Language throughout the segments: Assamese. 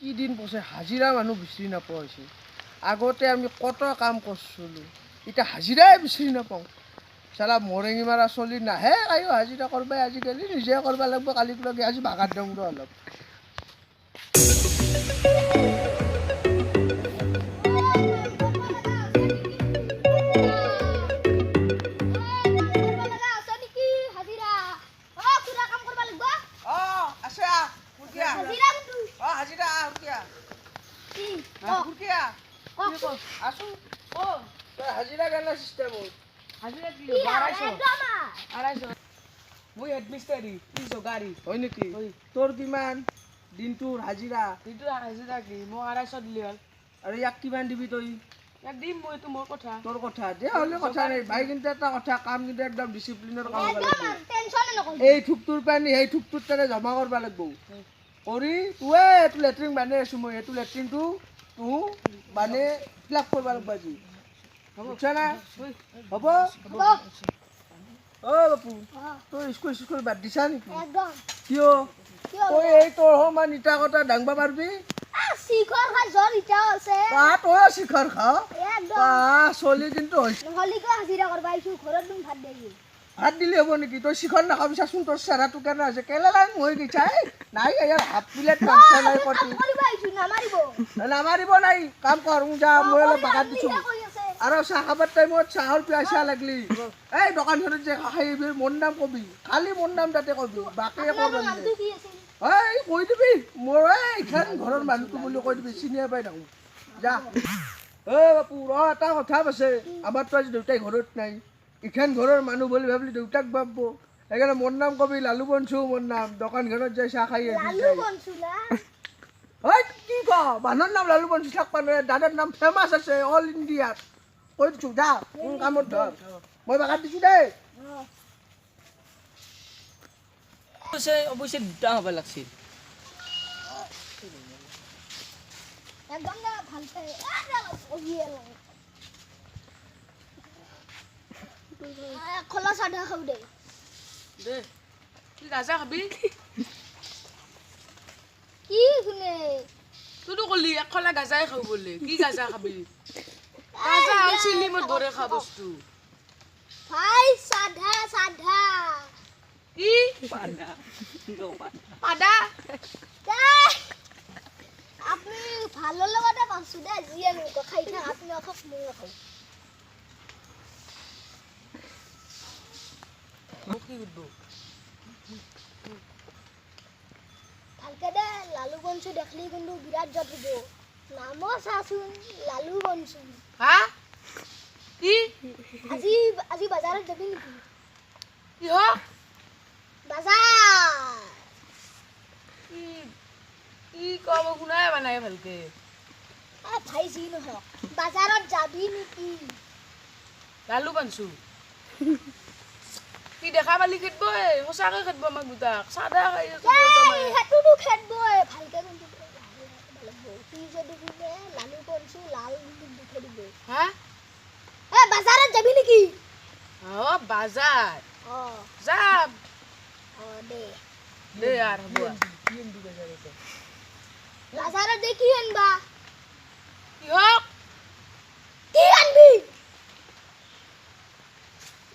কি দিন পছে হাজিৰা মানুহ বিচাৰি নাপোৱা হৈছে আগতে আমি কত কাম কৰিছিলোঁ এতিয়া হাজিৰাই বিচাৰি নাপাওঁ চালা মৰেঙি মাৰা চলি নাহে কায়ো হাজিৰা কৰবাই আজিকালি নিজে কৰিব লাগিব কালি লগে আজি বাগাত দিওঁ অলপ হাজিৰা কেনে চিষ্টেম হাজিৰা কি 250 মই হেডমিষ্টৰি গাড়ী হয় নেকি তোৰ কিমান দিনটোৰ হাজিৰা কি মই 250 দিলি হ'ল আৰু ইয়াক কিমান দিবি তই ইয়াক দিম মই এইটো মোৰ কথা তোৰ কথা দে হ'লে কথা নাই ভাই কিন্তু এটা কথা কাম কিন্তু একদম ডিচিপ্লিনৰ কাম কৰিব লাগিব এই থুকটোৰ পানী সেই থুকটোৰ তাৰে জমা কৰিব লাগিব কৰি তোৱে এইটো লেট্ৰিন বান্ধি আছোঁ মই এইটো লেট্ৰিনটো তোৰ মানে ফিলাপ কৰিব লাগিব আজি বুজছা না হ'ব অ' বাপু তই স্কুল বাদ দিছা নেকি কিয় তই এই তোৰ সমান ইটা কটা দাংবা পাৰিবি শিখৰ খা জ্বৰ ইটা আছে তই শিখৰ খা চলি কিন্তু নহলিকে হাজিৰা কৰিব আহিছোঁ ঘৰত তুমি ভাত দিবি ভাত দিলে হ'ব নেকি তই শিখৰ নাখাবি চাচোন তোৰ চেহেৰাটো কেনে আছে কেলে লাইন হৈ গৈছা নাই ইয়াৰ হাফ প্লেট মাংস নাই কটি নামাৰিব নাই কাম কৰ যা মই অলপ বাগাত দিছোঁ আৰু চাহ খাবৰ টাইমত চাহৰ পিয়াচা লাগলি এই দোকানখনত যে খাইবি মোৰ নাম কবি খালি মোৰ নাম তাতে কবি বাকী কৰিব এই কৈ দিবি মোৰ এইখন ঘৰৰ মানুহটো বুলি কৈ দিবি চিনিয়ে পাই থাকোঁ যা বাপু এটা কথা আছে আমাৰতো আজি দেউতাই ঘৰত নাই ইখন ঘৰৰ মানুহ বুলি ভাবিলি দেউতাক ভাবব সেইকাৰণে মোৰ নাম কবি লালু বনছো মোৰ নাম দোকানখনত যাই চাহ খাই কি ক মানুহৰ নাম লালু বনছো থাকবা নোৱাৰে দাদাৰ নাম ফেমাছ আছে অল ইণ্ডিয়াত কৈ দিছোঁ যা কামত ধৰ মই বাগাত দিছোঁ দেই অৱশ্যে দুটা হ'ব লাগিছিল খোলা চাধা খাওঁ দে কি গাজা খাবি কি শুনে তোৰতো কলি খোলা গাজাই খাওঁ বুলি কি গাজা খাবি গাজা আৰু চিলিমত দৰে খা বস্তু ভাই চাধা চাধা কি পাদা পাদা আপনি ভালো লগতে পাচ্ছু দে যিয়ে লোক খাই থাক আপনি অখাক মই খাওঁ মোক কি সুধব ভালকে দে লালু বনছো দেখলি কিন্তু বিৰাট জটিব নামো চাচোন লালু বনছো হা কি আজি আজি বাজাৰত যাবি নেকি কিহ বাজাৰ কি কব শুনাই বানাই ভালকে ভাই যি নহওক বাজাৰত যাবি নেকি লালু বানছো কি দেখা পালি খেদব সঁচাকে খেদব আমাক দুটাক চাদা খাই সেইটোতো খেদবই ভালকে কিন্তু সি যদি বোলে লালু বনছো লাল দুখে দিব হা বাজাৰত যাবি নেকি বাজাৰ যাম দে আৰ হব বাজাৰত দে কি আনবা কি হক কি আনবি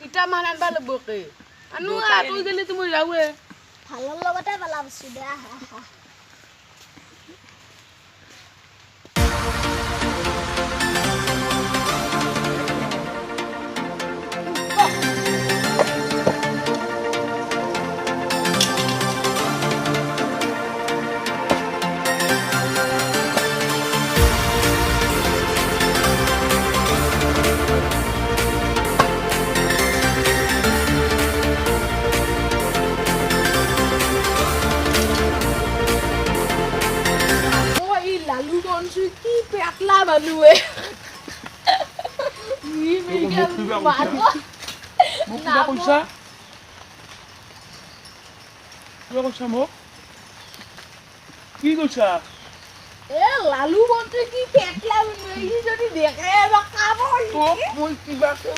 ইটা মান আনবা লাগব কে আনু তুই গেলি তুমি যাওয়ে ভালৰ লগতে পেলাবছো দে পেটলা মানুহে কি কৈছা লালু বনছে কি পেটলা মানুহে যদি দেখে তোক মই কিবাকে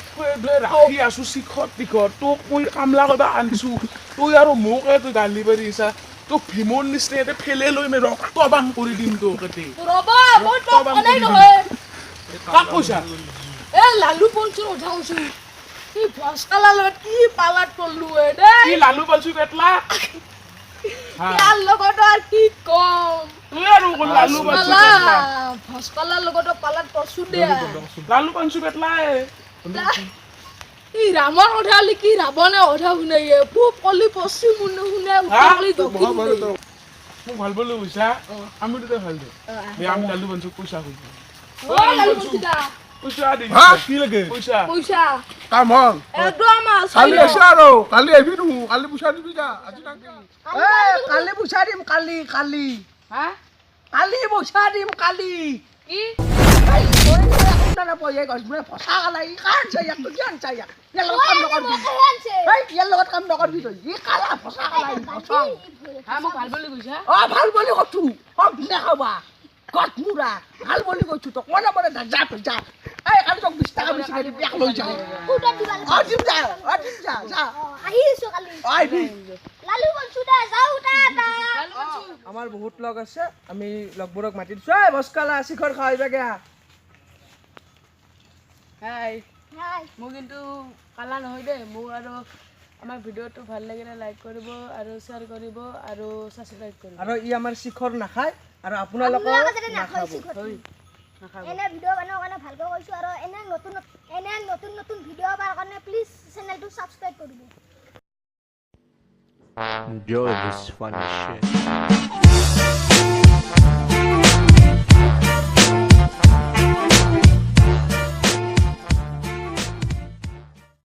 ৰাখি আছো শিখৰ টিখৰ তোক মই কামলা কৰিব আনিছো তই আৰু মোক তই গালি পাৰি আছা তো ভীমৰ নিচিনা এটা ফেলে লৈ মই ৰক্ত বাং কৰি দিম তো কেতে ৰবা মই তো কলাই নহয় কাক কৈছা এ লালু পঞ্চুৰ কথা কৈছো কি ভস্কালা লগত কি পালাত পল্লু এ দেই কি লালু পালছু পেটলা ইয়াৰ লগত আৰু কি কম তুই আৰু লালু পালছু পেটলা ভস্কালাৰ লগত পালাত পৰছো দে লালু পালছু পেটলা ই ৰামৰ কথা হলি কি ৰাৱণে কথা শুনাই পূব কলি পশ্চিম শুনে উত্তৰ কলি দক্ষিণ মোক ভাল বলে কৈছা আমি দুটা ভাল দে আমি লালু পালছু পইচা খুজি অ লালু পঞ্চুদা পইচা দি কি লাগে পইচা পইচা কাম হল একদম কালি আছে আৰু কালি আহিবি নো কালি পুছা দিবি যা আজি নাকি কালি পুছা দিম কালি কালি হা কালি পুছা দিম কালি কি ইয়াৰ লগত কাম নকৰবি তই ই কালা ফচা কালা হা মোক ভাল বুলি কৈছা ভাল বুলি কৈছো দেখাবা গট মুৰা ভাল বুলি কৈছো তোক মনে মনে যা যা এই কালি তোক 20 টাকা বেছি দিম এক লৈ যা কুটা দিবা দিম যা যা আহিছো কালি আহিবি লালু পঞ্চুদা যাও টাটা আমাৰ বহুত লগ আছে আমি লগবোৰক মাতি দিছো এই বসকালা শিখৰ খাইবা গা হাই হাই মোৰ কিন্তু কালা নহয় দেই মোৰ আৰু আমাৰ ভিডিঅ'টো ভাল লাগিলে লাইক কৰিব আৰু শ্বেয়াৰ কৰিব আৰু সাবস্ক্ৰাইব কৰিব আৰু ই আমাৰ শিখৰ নাখায় আৰু আপোনালোকৰ নাখাব এনে ভিডিঅ' বনাবৰ কাৰণে ভালকৈ কৈছোঁ আৰু এনে নতুন ভিডিঅ' পাবৰ কাৰণে প্লিজ চেনেলটো ছাবস্ক্ৰাইব কৰিব Enjoy this funny shit.